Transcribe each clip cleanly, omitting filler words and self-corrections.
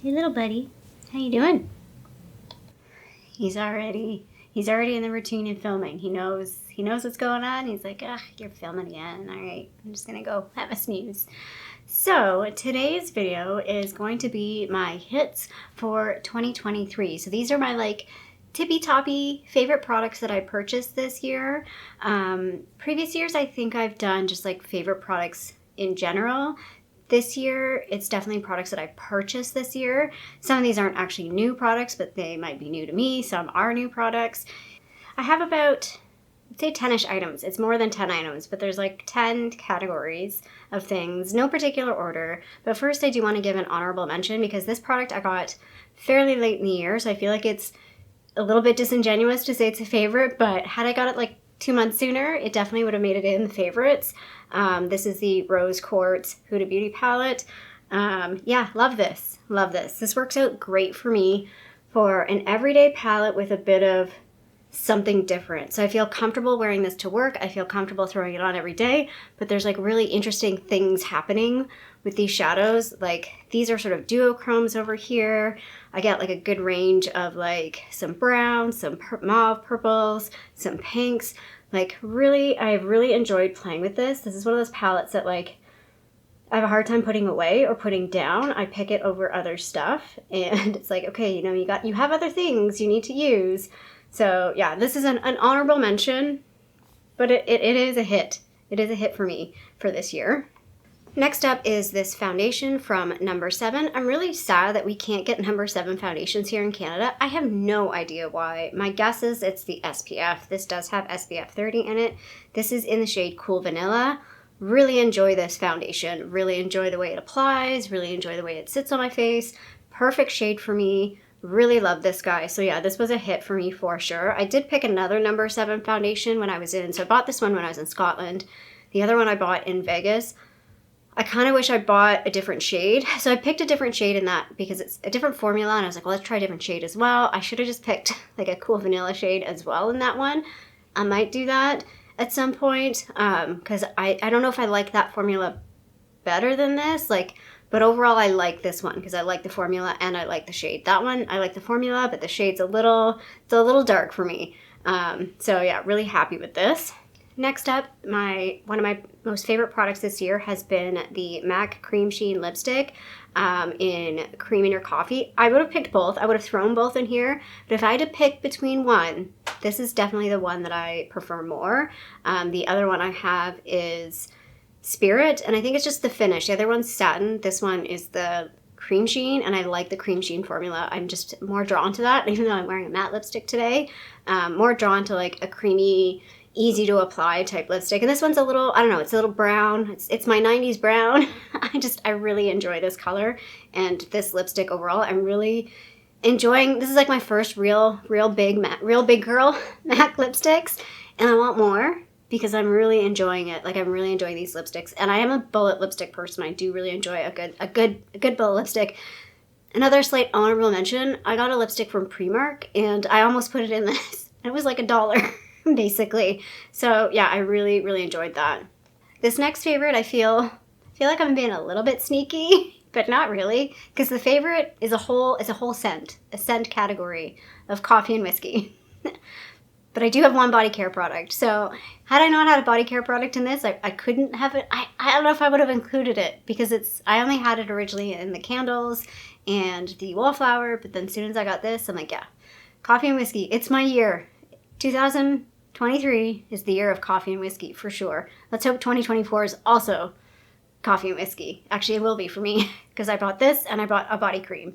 Hey, little buddy. How you doing? He's already in the routine and filming. He knows what's going on. He's like, ugh, you're filming again. All right, I'm just gonna go have a snooze. So today's video is going to be my hits for 2023. So these are my like tippy-toppy favorite products that I purchased this year. Previous years, I think I've done just like favorite products in general. This year, it's definitely products that I purchased this year. Some of these aren't actually new products, but they might be new to me. Some are new products. I have about, I'd say 10-ish items. It's more than 10 items, but there's like 10 categories of things, no particular order. But first, I do want to give an honorable mention because this product I got fairly late in the year, so I feel like it's a little bit disingenuous to say it's a favorite, but had I got it like 2 months sooner, it definitely would have made it in the favorites. This is the Rose Quartz Huda Beauty palette. Yeah, love this. Love this. This works out great for me for an everyday palette with a bit of something different. So I feel comfortable wearing this to work. I feel comfortable throwing it on every day, but there's like really interesting things happening with these shadows. Like these are sort of duochromes over here. I get like a good range of like some browns, some mauve purples, some pinks. Like really, I've really enjoyed playing with this. This is one of those palettes that like I have a hard time putting away or putting down. I pick it over other stuff and it's like, okay, you have other things you need to use. So yeah, this is an honorable mention, but it is a hit. It is a hit for me for this year. Next up is this foundation from No. 7. I'm really sad that we can't get No. 7 foundations here in Canada. I have no idea why. My guess is it's the SPF. This does have SPF 30 in it. This is in the shade Cool Vanilla. Really enjoy this foundation. Really enjoy the way it applies. Really enjoy the way it sits on my face. Perfect shade for me. Really love this guy. So yeah, this was a hit for me for sure. I did pick another No. 7 foundation when I was in. So I bought this one when I was in Scotland. The other one I bought in Vegas. I kind of wish I bought a different shade. So I picked a different shade in that because it's a different formula. And I was like, well, let's try a different shade as well. I should have just picked like a cool vanilla shade as well in that one. I might do that at some point because I don't know if I like that formula better than this. But overall, I like this one because I like the formula and I like the shade. That one, I like the formula, but the shade's it's a little dark for me. So yeah, really happy with this. Next up, one of my most favorite products this year has been the MAC Cream Sheen Lipstick in Cream in Your Coffee. I would have picked both. I would have thrown both in here. But if I had to pick between one, this is definitely the one that I prefer more. The other one I have is Spirit, and I think it's just the finish. The other one's satin. This one is the cream sheen, and I like the cream sheen formula. I'm just more drawn to that, even though I'm wearing a matte lipstick today. More drawn to like a creamy, easy to apply type lipstick. And this one's a little, I don't know, it's a little brown. It's my 90s brown. I really enjoy this color and this lipstick overall. I'm really enjoying, this is like my first real big girl MAC lipsticks, and I want more because I'm really enjoying it. Like I'm really enjoying these lipsticks, and I am a bullet lipstick person. I do really enjoy a good bullet lipstick. Another slight honorable mention, I got a lipstick from Primark and I almost put it in this. It was like $1 basically. So yeah, I really enjoyed that. This next favorite, I feel like I'm being a little bit sneaky, but not really, because the favorite is a whole scent, a scent category of coffee and whiskey. But I do have one body care product. So had I not had a body care product in this, I couldn't have it. I don't know if I would have included it because I only had it originally in the candles and the wallflower. But then as soon as I got this, I'm like, yeah, coffee and whiskey. It's my year. 2023 is the year of coffee and whiskey for sure. Let's hope 2024 is also coffee and whiskey. Actually, it will be for me because I bought this and I bought a body cream.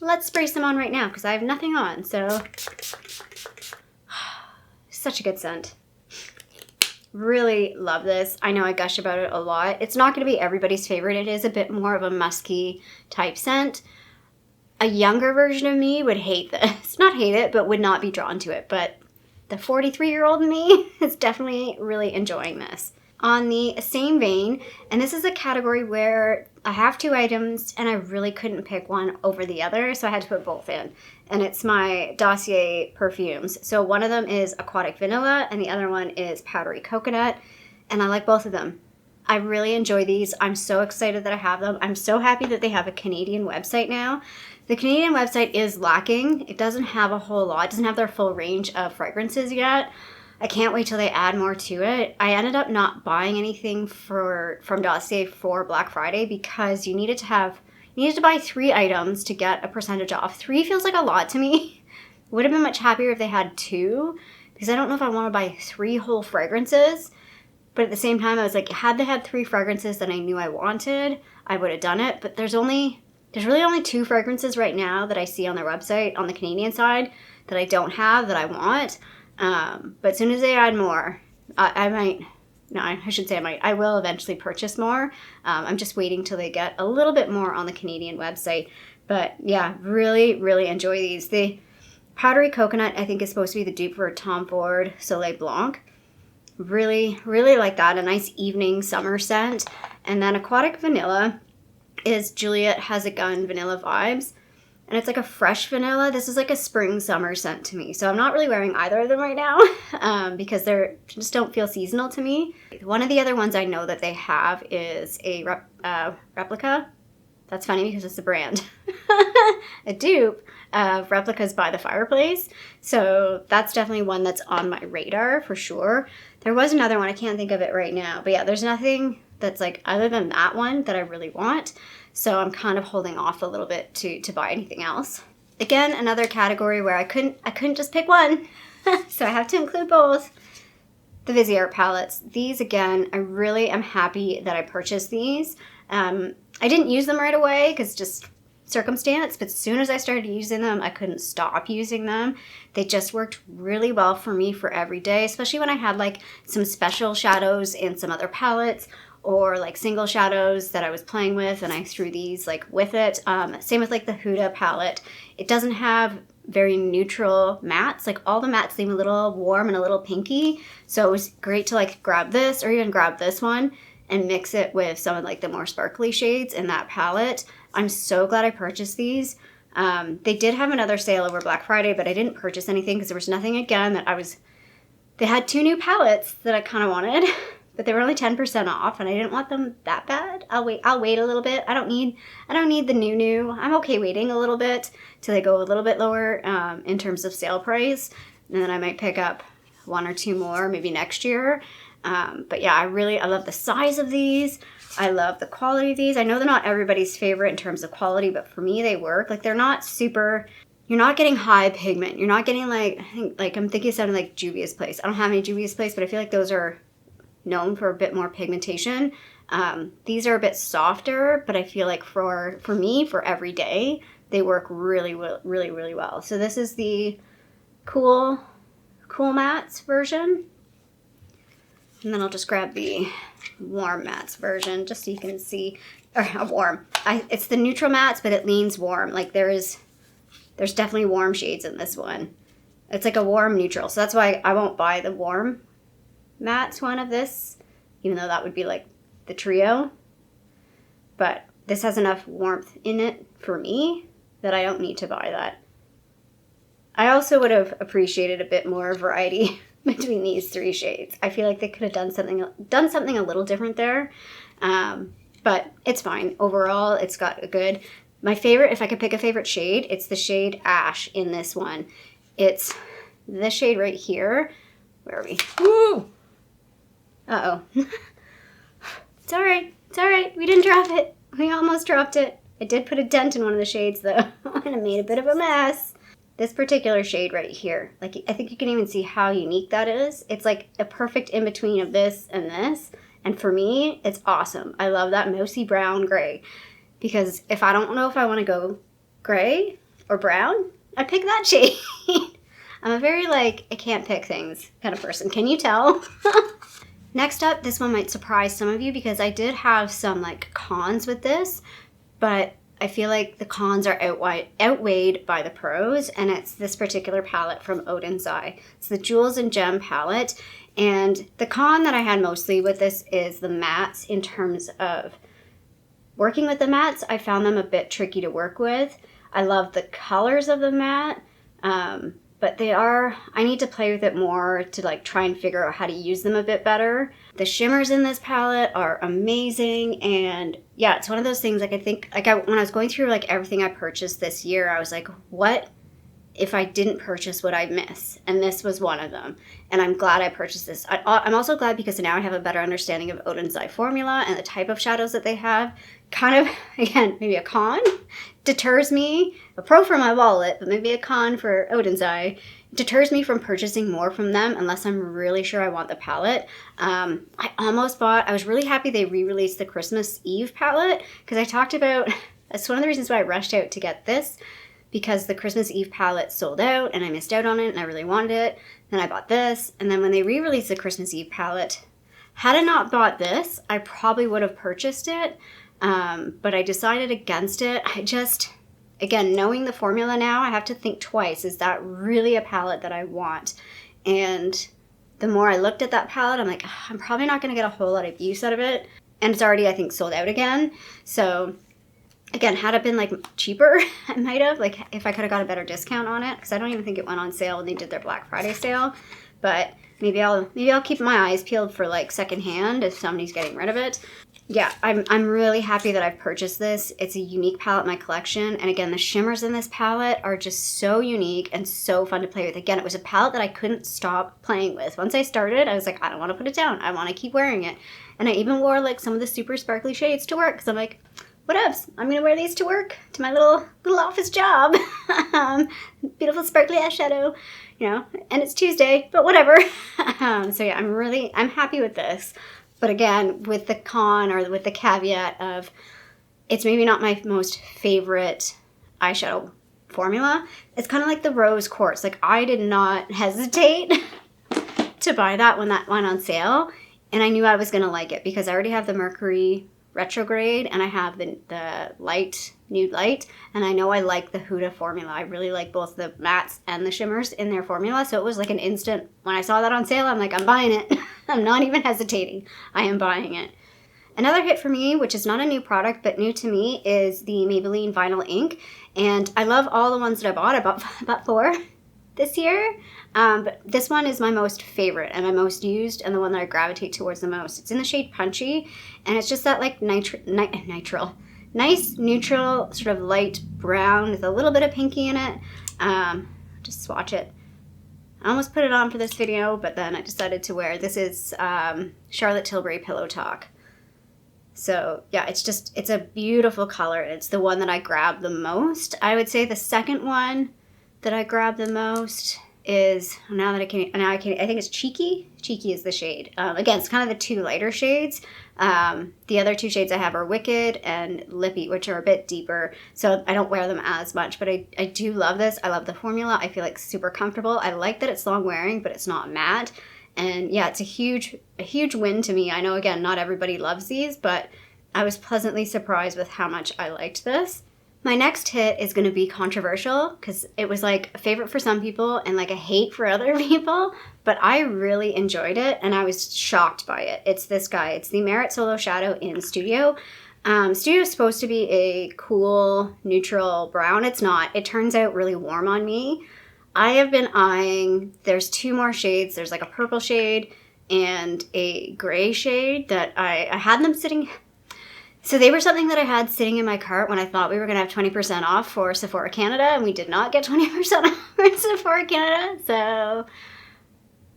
Let's spray some on right now because I have nothing on. So such a good scent. Really love this. I know I gush about it a lot. It's not going to be everybody's favorite. It is a bit more of a musky type scent. A younger version of me would hate this. Not hate it, but would not be drawn to it. But the 43-year-old me is definitely really enjoying this. On the same vein, and this is a category where I have 2 items and I really couldn't pick one over the other, so I had to put both in. And it's my Dossier perfumes. So one of them is Aquatic Vanilla and the other one is Powdery Coconut, and I like both of them. I really enjoy these. I'm so excited that I have them. I'm so happy that they have a Canadian website now. The Canadian website is lacking. It doesn't have a whole lot. It doesn't have their full range of fragrances yet. I can't wait till they add more to it. I ended up not buying anything from Dossier for Black Friday because you needed to buy 3 items to get a percentage off. 3 feels like a lot to me. Would have been much happier if they had 2, because I don't know if I want to buy 3 whole fragrances. But at the same time, I was like, had they had 3 fragrances that I knew I wanted, I would have done it. But there's really only 2 fragrances right now that I see on their website on the Canadian side that I don't have that I want. But as soon as they add more, I might. No, I should say I will eventually purchase more. I'm just waiting till they get a little bit more on the Canadian website. But yeah, really, really enjoy these. The Powdery Coconut, I think, is supposed to be the dupe for Tom Ford Soleil Blanc. Really, really like that. A nice evening summer scent. And then Aquatic Vanilla is Juliet Has a Gun Vanilla Vibes. And it's like a fresh vanilla. This is like a spring summer scent to me. So I'm not really wearing either of them right now because they just don't feel seasonal to me. One of the other ones I know that they have is a replica. That's funny because it's a brand. A dupe of Replicas by the Fireplace. So that's definitely one that's on my radar for sure. There was another one. I can't think of it right now. But yeah, there's nothing that's like other than that one that I really want. So I'm kind of holding off a little bit to buy anything else. Again, another category where I couldn't just pick one. So I have to include both. The Viseart palettes. These, again, I really am happy that I purchased these. I didn't use them right away because just circumstance, but as soon as I started using them, I couldn't stop using them. They just worked really well for me for every day, especially when I had like some special shadows in some other palettes or like single shadows that I was playing with and I threw these like with it. Same with like the Huda palette. It doesn't have very neutral mattes. Like all the mattes seem a little warm and a little pinky. So it was great to like grab this or even grab this one and mix it with some of like the more sparkly shades in that palette. I'm so glad I purchased these. They did have another sale over Black Friday, but I didn't purchase anything because there was nothing again that they had 2 new palettes that I kind of wanted, but they were only 10% off and I didn't want them that bad. I'll wait a little bit. I don't need the new. I'm okay waiting a little bit till they go a little bit lower in terms of sale price. And then I might pick up 1 or 2 more maybe next year. But yeah, I love the size of these. I love the quality of these. I know they're not everybody's favorite in terms of quality, but for me they work. Like they're not super, you're not getting high pigment. You're not getting like, I'm thinking of something like Juvia's Place. I don't have any Juvia's Place, but I feel like those are known for a bit more pigmentation. These are a bit softer, but I feel like for me, for every day, they work really, really, really well. So this is the Cool Mattes version. And then I'll just grab the Warm Mattes version just so you can see, or warm. It's the neutral mattes, but it leans warm. Like there's definitely warm shades in this one. It's like a warm neutral. So that's why I won't buy the Warm Mattes one of this, even though that would be like the trio. But this has enough warmth in it for me that I don't need to buy that. I also would have appreciated a bit more variety between these 3 shades. I feel like they could have done something a little different there. But it's fine. Overall, it's got a good... My favorite, if I could pick a favorite shade, it's the shade Ash in this one. It's this shade right here. Where are we? Woo! Uh-oh. It's all right. It's all right. We didn't drop it. We almost dropped it. I did put a dent in one of the shades, though, and it made a bit of a mess. This particular shade right here, like I think you can even see how unique that is. It's like a perfect in-between of this and this. And for me, it's awesome. I love that mousy brown gray. Because if I don't know if I want to go gray or brown, I pick that shade. I'm a very like, I can't pick things kind of person. Can you tell? Next up, this one might surprise some of you because I did have some like cons with this, but I feel like the cons are outweighed by the pros, and it's this particular palette from Odin's Eye. It's the Jewels and Gem palette, and the con that I had mostly with this is the mattes. In terms of working with the mattes, I found them a bit tricky to work with. I love the colors of the matte, but I need to play with it more to like try and figure out how to use them a bit better. The shimmers in this palette are amazing, and yeah, it's one of those things like I think like when I was going through like everything I purchased this year, I was like, what if I didn't purchase what I'd miss? And this was one of them. And I'm glad I purchased this. I'm also glad because now I have a better understanding of Odin's Eye formula and the type of shadows that they have. Kind of, again, maybe a con deters me, a pro for my wallet, but maybe a con for Odin's Eye. Deters me from purchasing more from them unless I'm really sure I want the palette. I was really happy they re-released the Christmas Eve palette because I talked about, that's one of the reasons why I rushed out to get this, because the Christmas Eve palette sold out and I missed out on it and I really wanted it. Then I bought this, and then when they re-released the Christmas Eve palette, had I not bought this, I probably would have purchased it, but I decided against it. Again, knowing the formula now, I have to think twice. Is that really a palette that I want? And the more I looked at that palette, I'm like, I'm probably not going to get a whole lot of use out of it. And it's already, I think, sold out again. So again, had it been like cheaper, I might have, like if I could have got a better discount on it, because I don't even think it went on sale when they did their Black Friday sale. But maybe I'll keep my eyes peeled for like secondhand if somebody's getting rid of it. Yeah, I'm really happy that I've purchased this. It's a unique palette in my collection. And again, the shimmers in this palette are just so unique and so fun to play with. Again, it was a palette that I couldn't stop playing with. Once I started, I was like, I don't want to put it down. I want to keep wearing it. And I even wore like some of the super sparkly shades to work because I'm like, what else? I'm going to wear these to work, to my little office job. Beautiful sparkly eyeshadow, and it's Tuesday, but whatever. So yeah, I'm happy with this. But again, with the con or with the caveat of it's maybe not my most favorite eyeshadow formula. It's kind of like the Rose Quartz. Like I did not hesitate to buy that when that went on sale. And I knew I was going to like it because I already have the Mercury Retrograde and I have the light, nude light. And I know I like the Huda formula. I really like both the mattes and the shimmers in their formula. So it was like an instant, when I saw that on sale, I'm like, I'm buying it. I'm not even hesitating. I am buying it. Another hit for me, which is not a new product, but new to me, is the Maybelline Vinyl Ink. And I love all the ones that I bought. I bought 4 this year. But this one is my most favorite and my most used and the one that I gravitate towards the most. It's in the shade Punchy, and it's just that like nice, neutral, sort of light brown with a little bit of pinky in it. Just swatch it. I almost put it on for this video, but then I decided to wear, this is Charlotte Tilbury Pillow Talk. So yeah, it's a beautiful color. It's the one that I grabbed the most. I would say the second one that I grabbed the most is, I think it's Cheeky. Cheeky is the shade. Again, it's kind of the 2 lighter shades. The other 2 shades I have are Wicked and Lippy, which are a bit deeper, so I don't wear them as much, but I do love this. I love the formula. I feel like super comfortable. I like that it's long wearing, but it's not matte. And yeah, it's a huge win to me. I know, again, not everybody loves these, but I was pleasantly surprised with how much I liked this. My next hit is going to be controversial because it was like a favorite for some people and like a hate for other people, but I really enjoyed it and I was shocked by it. It's this guy. It's the Merit Solo Shadow in Studio. Studio is supposed to be a cool, neutral brown. It's not. It turns out really warm on me. I have been eyeing, there's 2 more shades. There's like a purple shade and a gray shade that I had them sitting. So they were something that I had sitting in my cart when I thought we were going to have 20% off for Sephora Canada, and we did not get 20% off for Sephora Canada. So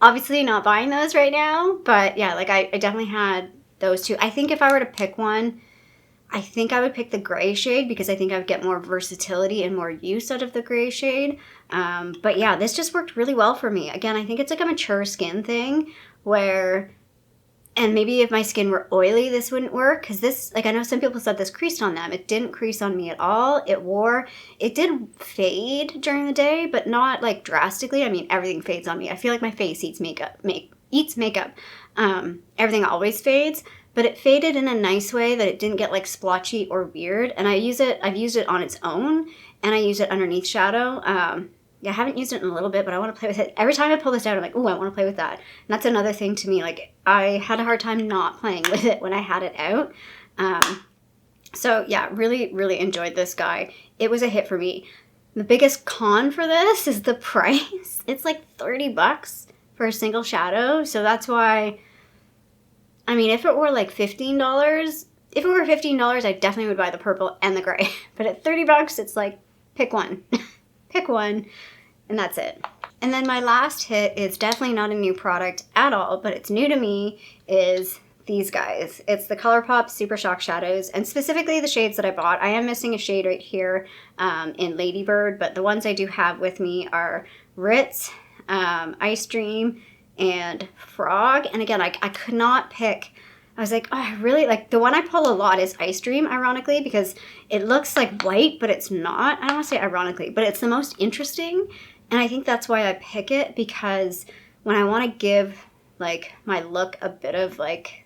obviously not buying those right now, but yeah, like I definitely had those 2. I think if I were to pick one, I think I would pick the gray shade because I think I would get more versatility and more use out of the gray shade. But yeah, this just worked really well for me. Again, I think it's like a mature skin thing where, and maybe if my skin were oily, this wouldn't work. Because this, like I know some people said this creased on them. It didn't crease on me at all. It did fade during the day, but not like drastically. I mean, everything fades on me. I feel like my face eats makeup. Everything always fades. But it faded in a nice way that it didn't get like splotchy or weird. And I've used it on its own, and I use it underneath shadow. Yeah, I haven't used it in a little bit, but I want to play with it. Every time I pull this out, I'm like, ooh, I want to play with that. And that's another thing to me. Like, I had a hard time not playing with it when I had it out. So yeah, really, really enjoyed this guy. It was a hit for me. The biggest con for this is the price. It's like 30 bucks for a single shadow. So that's why, I mean, if it were like $15, I definitely would buy the purple and the gray. But at 30 bucks, it's like, pick one. Pick one, and that's it. And then my last hit is definitely not a new product at all, but it's new to me, is these guys. It's the ColourPop Super Shock Shadows, and specifically the shades that I bought. I am missing a shade right here in Ladybird, but the ones I do have with me are Ritz, Ice Dream, and Frog. And again, I could not pick. I was like, oh, I really like, the one I pull a lot is Ice Dream, ironically, because it looks like white, but it's not. I don't want to say ironically, but it's the most interesting. And I think that's why I pick it, because when I want to give like my look a bit of like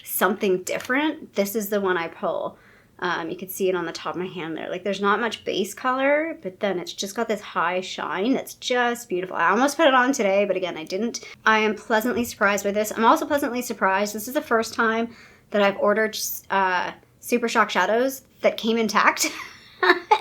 something different, this is the one I pull. You can see it on the top of my hand there. Like, there's not much base color, but then it's just got this high shine that's just beautiful. I almost put it on today, but again, I didn't. I am pleasantly surprised by this. I'm also pleasantly surprised. This is the first time that I've ordered Super Shock Shadows that came intact.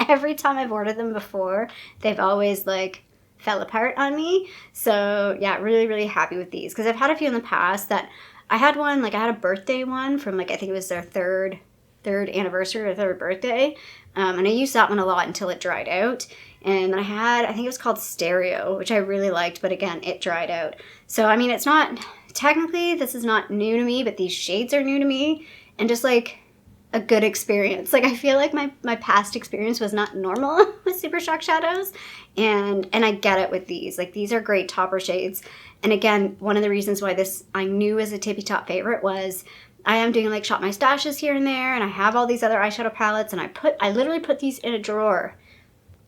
Every time I've ordered them before, they've always like fell apart on me. So yeah, really, really happy with these, because I've had a few in the past that I had one, like I had a birthday one from like, I think it was their third anniversary or third birthday. And I used that one a lot until it dried out. And then I think it was called Stereo, which I really liked, but again, it dried out. So, I mean, it's not, technically this is not new to me, but these shades are new to me, and just like a good experience. Like, I feel like my past experience was not normal with Super Shock Shadows, and I get it with these. Like, these are great topper shades. And again, one of the reasons why this I knew was a tippy top favorite was I am doing like Shop My Stashes here and there, and I have all these other eyeshadow palettes, and I literally put these in a drawer,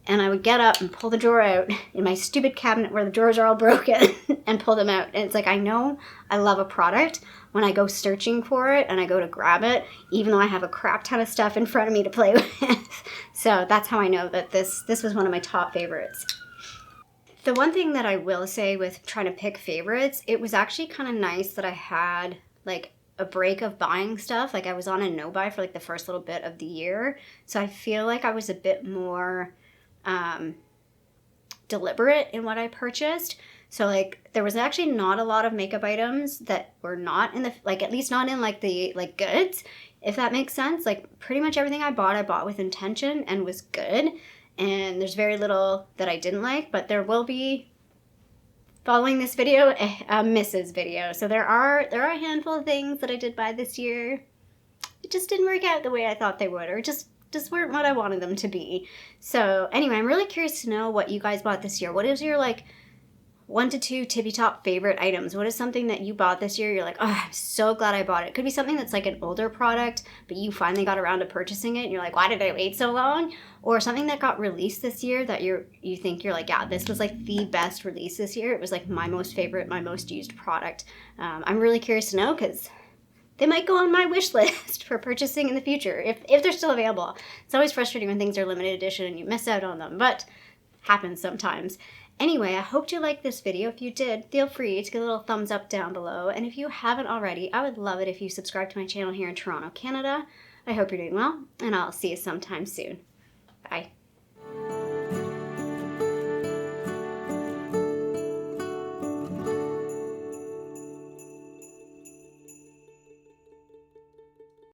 and I would get up and pull the drawer out in my stupid cabinet where the drawers are all broken and pull them out. And it's like, I know I love a product when I go searching for it and I go to grab it, even though I have a crap ton of stuff in front of me to play with. So that's how I know that this was one of my top favorites. The one thing that I will say with trying to pick favorites, it was actually kind of nice that I had like a break of buying stuff. Like, I was on a no buy for like the first little bit of the year. So I feel like I was a bit more deliberate in what I purchased. So like, there was actually not a lot of makeup items that were not in the, like, at least not in like the like goods, if that makes sense. Like, pretty much everything I bought with intention and was good. And there's very little that I didn't like, but there will be, following this video, a misses video. So there are a handful of things that I did buy this year. It just didn't work out the way I thought they would, or just weren't what I wanted them to be. So anyway, I'm really curious to know what you guys bought this year. What is your like 1 to 2 tippy top favorite items? What is something that you bought this year? You're like, oh, I'm so glad I bought it. It could be something that's like an older product, but you finally got around to purchasing it, and you're like, why did I wait so long? Or something that got released this year that you think you're like, yeah, this was like the best release this year. It was like my most favorite, my most used product. I'm really curious to know, because they might go on my wish list for purchasing in the future if they're still available. It's always frustrating when things are limited edition and you miss out on them, but happens sometimes. Anyway, I hope you liked this video. If you did, feel free to give a little thumbs up down below. And if you haven't already, I would love it if you subscribe to my channel here in Toronto, Canada. I hope you're doing well, and I'll see you sometime soon. Bye.